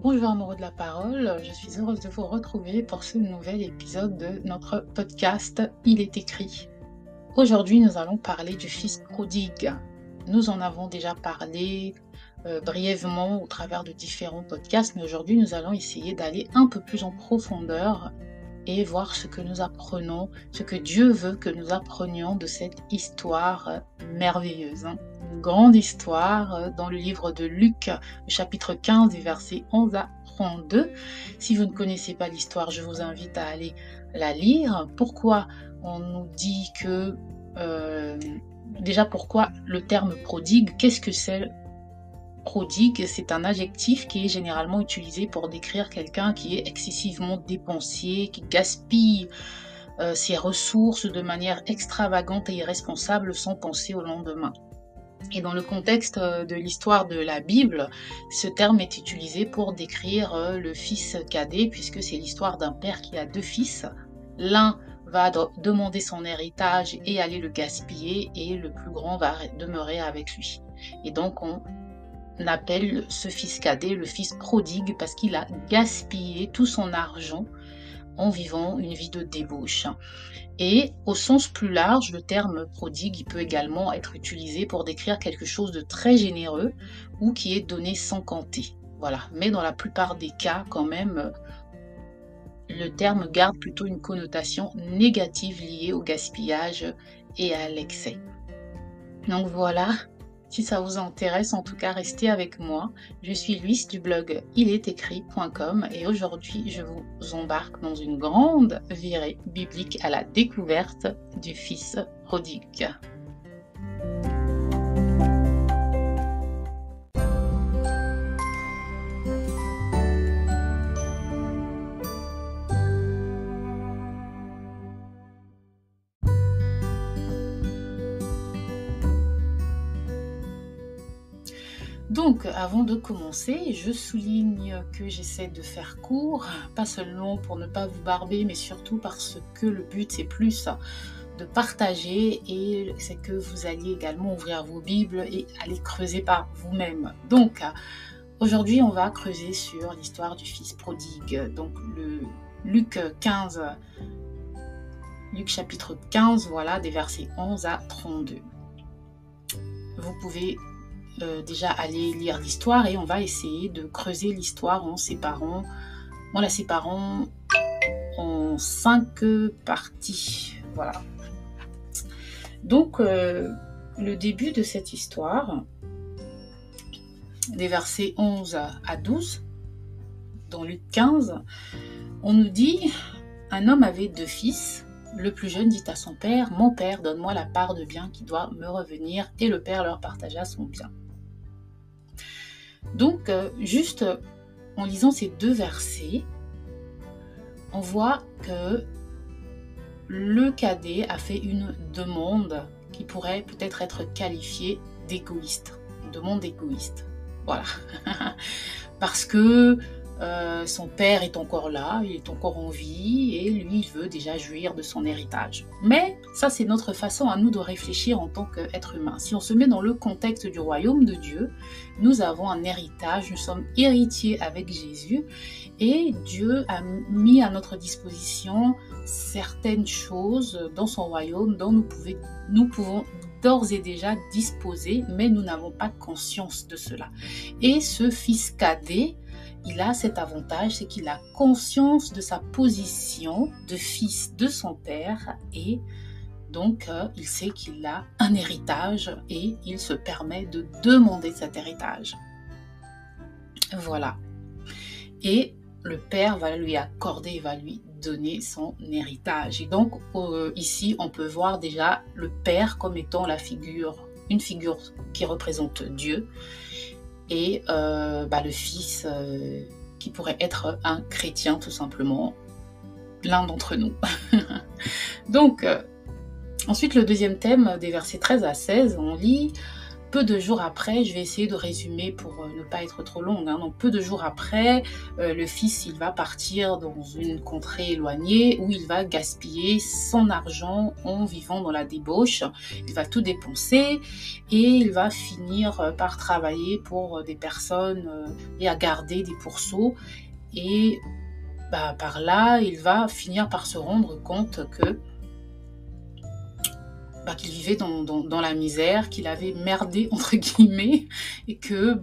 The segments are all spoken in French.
Bonjour amoureux de la parole, je suis heureuse de vous retrouver pour ce nouvel épisode de notre podcast Il est écrit. Aujourd'hui, nous allons parler du fils prodigue. Nous en avons déjà parlé brièvement au travers de différents podcasts, mais aujourd'hui, nous allons essayer d'aller un peu plus en profondeur et voir ce que nous apprenons, ce que Dieu veut que nous apprenions de cette histoire merveilleuse. Une grande histoire dans le livre de Luc, chapitre 15, des versets 11 à 32. Si vous ne connaissez pas l'histoire, je vous invite à aller la lire. Pourquoi on nous dit que... déjà, pourquoi le terme prodigue? Qu'est-ce que c'est? Prodigue, c'est un adjectif qui est généralement utilisé pour décrire quelqu'un qui est excessivement dépensier, qui gaspille ses ressources de manière extravagante et irresponsable sans penser au lendemain. Et dans le contexte de l'histoire de la Bible, ce terme est utilisé pour décrire le fils cadet, puisque c'est l'histoire d'un père qui a deux fils. L'un va demander son héritage et aller le gaspiller, et le plus grand va demeurer avec lui. Et donc on appelle ce fils cadet le fils prodigue parce qu'il a gaspillé tout son argent en vivant une vie de débauche. Et au sens plus large, le terme prodigue il peut également être utilisé pour décrire quelque chose de très généreux ou qui est donné sans compter. Voilà. Mais dans la plupart des cas, quand même, le terme garde plutôt une connotation négative liée au gaspillage et à l'excès. Donc voilà. Si ça vous intéresse, en tout cas, restez avec moi. Je suis Luis du blog ilétécrit.com et aujourd'hui, je vous embarque dans une grande virée biblique à la découverte du fils prodigue. Donc, avant de commencer, je souligne que j'essaie de faire court, pas seulement pour ne pas vous barber, mais surtout parce que le but c'est plus de partager et c'est que vous alliez également ouvrir vos Bibles et aller creuser par vous-même. Donc, aujourd'hui, on va creuser sur l'histoire du fils prodigue. Donc, le Luc chapitre 15, voilà, des versets 11 à 32. Vous pouvez déjà aller lire l'histoire et on va essayer de creuser l'histoire en la séparant en 5 parties. Voilà. Donc, le début de cette histoire, des versets 11 à 12, dans Luc 15, on nous dit « Un homme avait 2 fils. Le plus jeune dit à son père, « Mon père, donne-moi la part de bien qui doit me revenir. » Et le père leur partagea son bien. Donc, juste en lisant ces 2 versets, on voit que le cadet a fait une demande qui pourrait peut-être être qualifiée d'égoïste, une demande égoïste. Voilà. Parce que son père est encore là, il est encore en vie et lui, il veut déjà jouir de son héritage. Mais ça, c'est notre façon à nous de réfléchir en tant qu'être humain. Si on se met dans le contexte du royaume de Dieu, nous avons un héritage, nous sommes héritiers avec Jésus et Dieu a mis à notre disposition certaines choses dans son royaume dont nous pouvons d'ores et déjà disposer, mais nous n'avons pas conscience de cela. Et ce fils cadet, il a cet avantage, c'est qu'il a conscience de sa position de fils de son père et donc il sait qu'il a un héritage et il se permet de demander cet héritage. Voilà. Et le père va lui accorder, va lui donner son héritage. Et donc ici, on peut voir déjà le père comme étant une figure qui représente Dieu. Et le fils qui pourrait être un chrétien tout simplement, l'un d'entre nous. Donc, ensuite le deuxième thème des versets 13 à 16, on lit « peu de jours après, je vais essayer de résumer pour ne pas être trop longue, hein. Donc peu de jours après, le fils il va partir dans une contrée éloignée où il va gaspiller son argent en vivant dans la débauche. Il va tout dépenser et il va finir par travailler pour des personnes et à garder des pourceaux. Et par là, il va finir par se rendre compte que qu'il vivait dans la misère, qu'il avait merdé entre guillemets, et que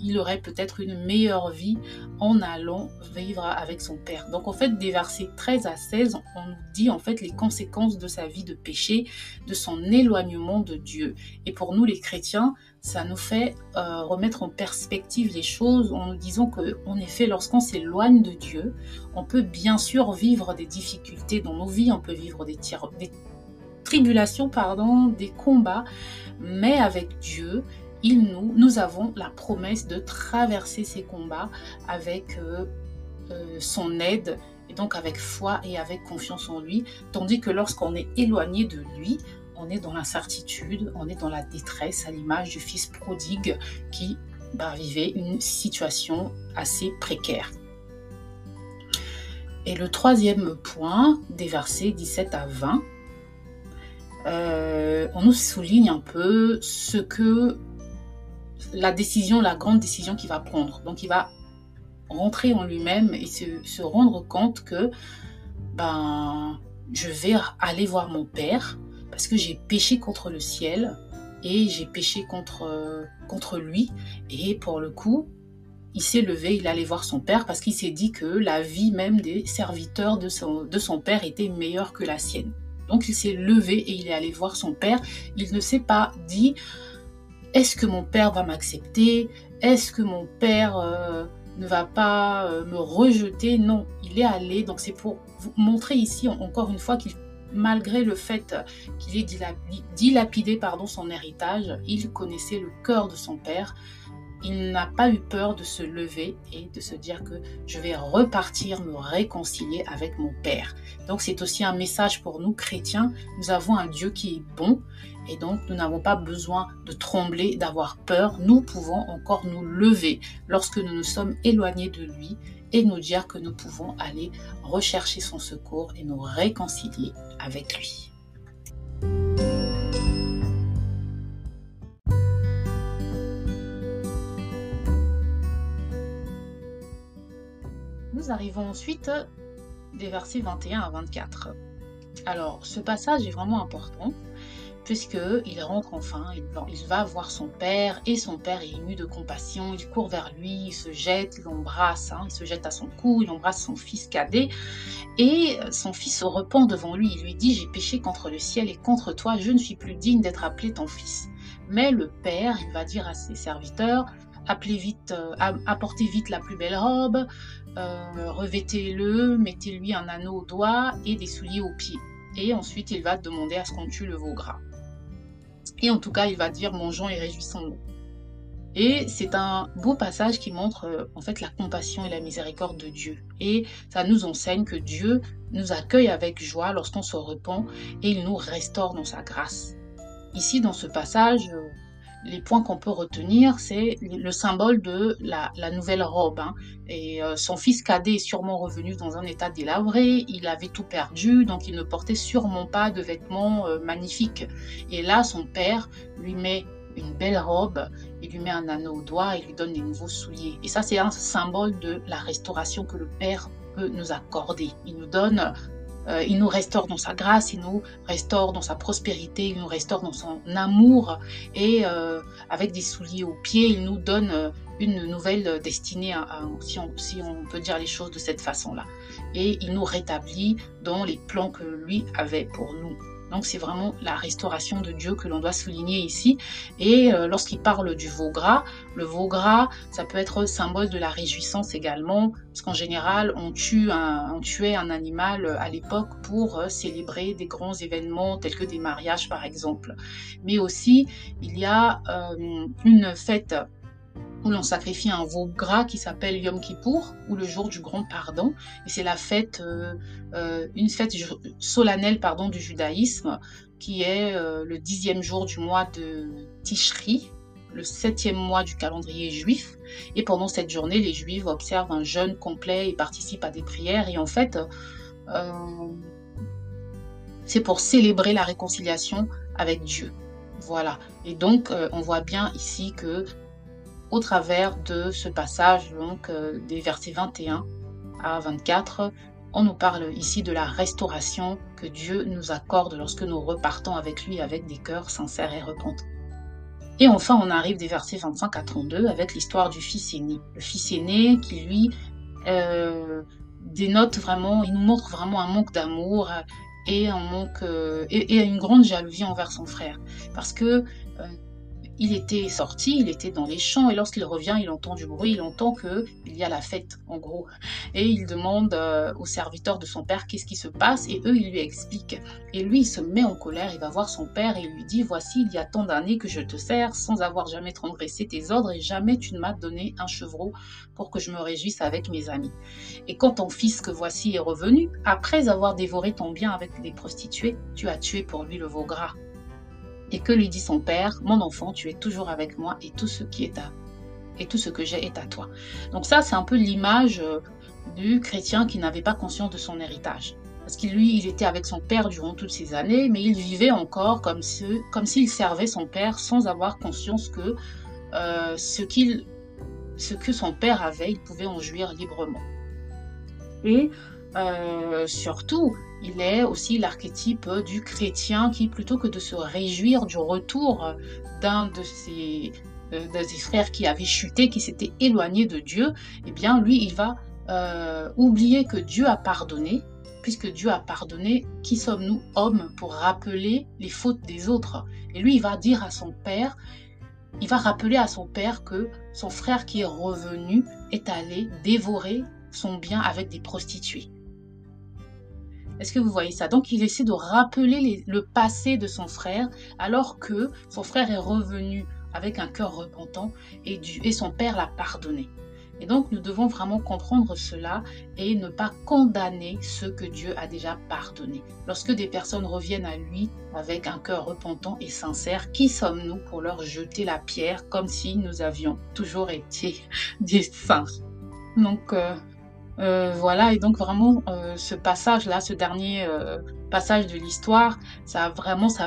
il aurait peut-être une meilleure vie en allant vivre avec son père. Donc en fait, des versets 13 à 16, on nous dit en fait les conséquences de sa vie de péché, de son éloignement de Dieu. Et pour nous les chrétiens, ça nous fait remettre en perspective les choses en nous disant que, en effet, lorsqu'on s'éloigne de Dieu, on peut bien sûr vivre des difficultés dans nos vies, on peut vivre des tribulations, des combats, mais avec Dieu, nous avons la promesse de traverser ces combats avec son aide, et donc avec foi et avec confiance en lui, tandis que lorsqu'on est éloigné de lui, on est dans l'incertitude, on est dans la détresse, à l'image du fils prodigue qui vivait une situation assez précaire. Et le troisième point, des versets 17 à 20, on nous souligne un peu ce que la grande décision qu'il va prendre. Donc il va rentrer en lui-même et se rendre compte que je vais aller voir mon père parce que j'ai péché contre le ciel et j'ai péché contre lui. Et pour le coup, il s'est levé, il allait voir son père parce qu'il s'est dit que la vie même des serviteurs de son père était meilleure que la sienne. Donc il s'est levé et il est allé voir son père. Il ne s'est pas dit « Est-ce que mon père va m'accepter? Est-ce que mon père ne va pas me rejeter ?» Non, il est allé. Donc c'est pour vous montrer ici encore une fois qu'il, malgré le fait qu'il ait dilapidé son héritage, il connaissait le cœur de son père. Il n'a pas eu peur de se lever et de se dire que je vais repartir me réconcilier avec mon Père. Donc c'est aussi un message pour nous chrétiens. Nous avons un Dieu qui est bon et donc nous n'avons pas besoin de trembler, d'avoir peur. Nous pouvons encore nous lever lorsque nous nous sommes éloignés de lui et nous dire que nous pouvons aller rechercher son secours et nous réconcilier avec lui. Nous arrivons ensuite des versets 21 à 24. Alors, ce passage est vraiment important puisqu'il rentre enfin, il va voir son père et son père est ému de compassion, il court vers lui, il se jette, il l'embrasse, il se jette à son cou, il embrasse son fils cadet et son fils se repent devant lui, il lui dit « J'ai péché contre le ciel et contre toi, je ne suis plus digne d'être appelé ton fils. » Mais le père, il va dire à ses serviteurs « Apportez vite la plus belle robe, revêtez-le, mettez-lui un anneau au doigt et des souliers aux pieds. » Et ensuite, il va demander à ce qu'on tue le veau gras. Et en tout cas, il va dire « Mangeons et réjouissons-nous ». Et c'est un beau passage qui montre en fait la compassion et la miséricorde de Dieu. Et ça nous enseigne que Dieu nous accueille avec joie lorsqu'on se repent et il nous restaure dans sa grâce. Ici, dans ce passage, les points qu'on peut retenir, c'est le symbole de la nouvelle robe. Et son fils cadet est sûrement revenu dans un état délabré, il avait tout perdu, donc il ne portait sûrement pas de vêtements magnifiques. Et là, son père lui met une belle robe, il lui met un anneau au doigt, il lui donne des nouveaux souliers. Et ça, c'est un symbole de la restauration que le Père peut nous accorder. Il nous restaure dans sa grâce, il nous restaure dans sa prospérité, il nous restaure dans son amour et avec des souliers aux pieds, il nous donne une nouvelle destinée, si on peut dire les choses de cette façon-là. Et il nous rétablit dans les plans que lui avait pour nous. Donc c'est vraiment la restauration de Dieu que l'on doit souligner ici. Et lorsqu'il parle du veau gras, le veau gras, ça peut être symbole de la réjouissance également, parce qu'en général, on tuait un animal à l'époque pour célébrer des grands événements tels que des mariages par exemple. Mais aussi, il y a une fête où l'on sacrifie un veau gras qui s'appelle Yom Kippour, ou le jour du grand pardon. Et c'est la fête, une fête solennelle pardon, du judaïsme, qui est le 10e jour du mois de Tishri, le 7e mois du calendrier juif. Et pendant cette journée, les Juifs observent un jeûne complet et participent à des prières. Et en fait, c'est pour célébrer la réconciliation avec Dieu. Voilà. Et donc, on voit bien ici que au travers de ce passage, donc des versets 21 à 24, on nous parle ici de la restauration que Dieu nous accorde lorsque nous repartons avec lui avec des cœurs sincères et repentants. Et enfin, on arrive des versets 25 à 32 avec l'histoire du fils aîné. Le fils aîné qui, lui, dénote vraiment, il nous montre vraiment un manque d'amour et une grande jalousie envers son frère. Parce que il était sorti, il était dans les champs, et lorsqu'il revient, il entend du bruit, il entend qu'il y a la fête, en gros. Et il demande aux serviteurs de son père qu'est-ce qui se passe, et eux, ils lui expliquent. Et lui, il se met en colère, il va voir son père, et il lui dit, voici, il y a tant d'années que je te sers, sans avoir jamais transgressé tes ordres, et jamais tu ne m'as donné un chevreau pour que je me réjouisse avec mes amis. Et quand ton fils que voici est revenu, après avoir dévoré ton bien avec des prostituées, tu as tué pour lui le veau gras. Et que lui dit son père, mon enfant, tu es toujours avec moi et tout ce que j'ai est à toi. Donc ça, c'est un peu l'image du chrétien qui n'avait pas conscience de son héritage. Parce que lui, il était avec son père durant toutes ces années, mais il vivait encore comme s'il servait son père sans avoir conscience que ce que son père avait, il pouvait en jouir librement. Et surtout, il est aussi l'archétype du chrétien qui, plutôt que de se réjouir du retour d'un de ses frères qui avait chuté, qui s'était éloigné de Dieu, eh bien, lui, il va oublier que Dieu a pardonné. Puisque Dieu a pardonné, qui sommes-nous, hommes, pour rappeler les fautes des autres? Et lui, il va dire à son père, il va rappeler à son père que son frère qui est revenu est allé dévorer son bien avec des prostituées. Est-ce que vous voyez ça? Donc, il essaie de rappeler le passé de son frère, alors que son frère est revenu avec un cœur repentant et son père l'a pardonné. Et donc, nous devons vraiment comprendre cela et ne pas condamner ceux que Dieu a déjà pardonnés. Lorsque des personnes reviennent à lui avec un cœur repentant et sincère, qui sommes-nous pour leur jeter la pierre comme si nous avions toujours été des saints? Donc, voilà, et donc vraiment ce passage-là, ce dernier passage de l'histoire, ça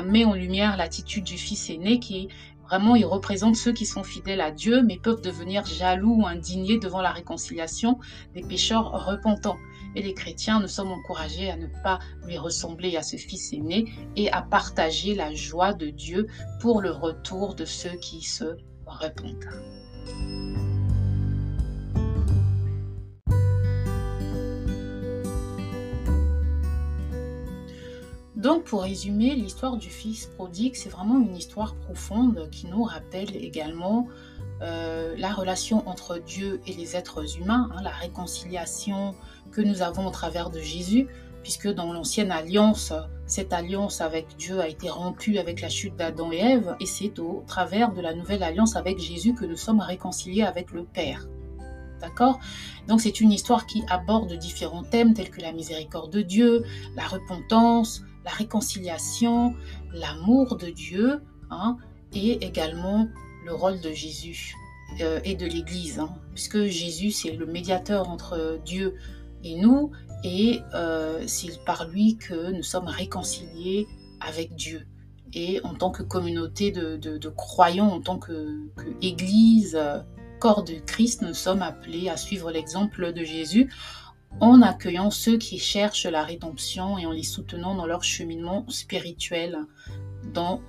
met en lumière l'attitude du fils aîné qui vraiment, il représente ceux qui sont fidèles à Dieu, mais peuvent devenir jaloux ou indignés devant la réconciliation des pécheurs repentants. Et les chrétiens, nous sommes encouragés à ne pas lui ressembler à ce fils aîné et à partager la joie de Dieu pour le retour de ceux qui se repentent. Donc, pour résumer, l'histoire du fils prodigue, c'est vraiment une histoire profonde qui nous rappelle également la relation entre Dieu et les êtres humains, la réconciliation que nous avons au travers de Jésus, puisque dans l'ancienne alliance, cette alliance avec Dieu a été rompue avec la chute d'Adam et Ève, et c'est au travers de la nouvelle alliance avec Jésus que nous sommes réconciliés avec le Père. D'accord? Donc c'est une histoire qui aborde différents thèmes tels que la miséricorde de Dieu, la repentance, la réconciliation, l'amour de Dieu, et également le rôle de Jésus et de l'Église, puisque Jésus c'est le médiateur entre Dieu et nous, et c'est par lui que nous sommes réconciliés avec Dieu. Et en tant que communauté de croyants, en tant que Église, corps de Christ, nous sommes appelés à suivre l'exemple de Jésus en accueillant ceux qui cherchent la rédemption et en les soutenant dans leur cheminement spirituel dans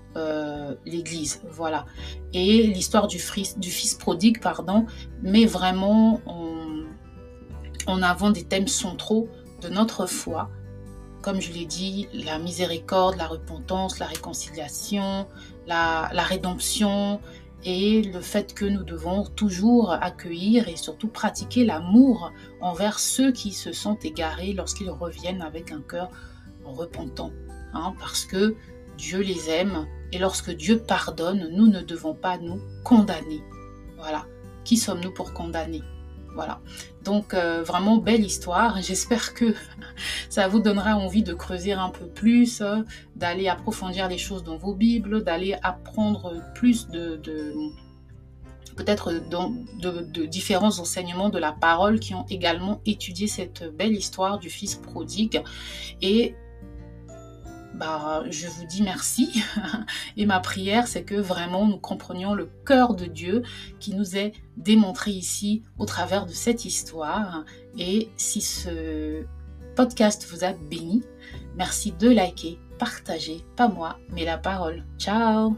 l'Église. Voilà. Et l'histoire du fils prodigue, met vraiment en avant des thèmes centraux de notre foi. Comme je l'ai dit, la miséricorde, la repentance, la réconciliation, la rédemption, et le fait que nous devons toujours accueillir et surtout pratiquer l'amour envers ceux qui se sont égarés lorsqu'ils reviennent avec un cœur repentant. Parce que Dieu les aime et lorsque Dieu pardonne, nous ne devons pas nous condamner. Voilà. qui sommes-nous pour condamner? Voilà. Donc, vraiment belle histoire. J'espère que ça vous donnera envie de creuser un peu plus, d'aller approfondir les choses dans vos Bibles, d'aller apprendre plus peut-être de différents enseignements de la parole qui ont également étudié cette belle histoire du fils prodigue. Et je vous dis merci. Et ma prière, c'est que vraiment nous comprenions le cœur de Dieu qui nous est démontré ici au travers de cette histoire. Et si ce podcast vous a béni, merci de liker, partager, pas moi, mais la parole. Ciao!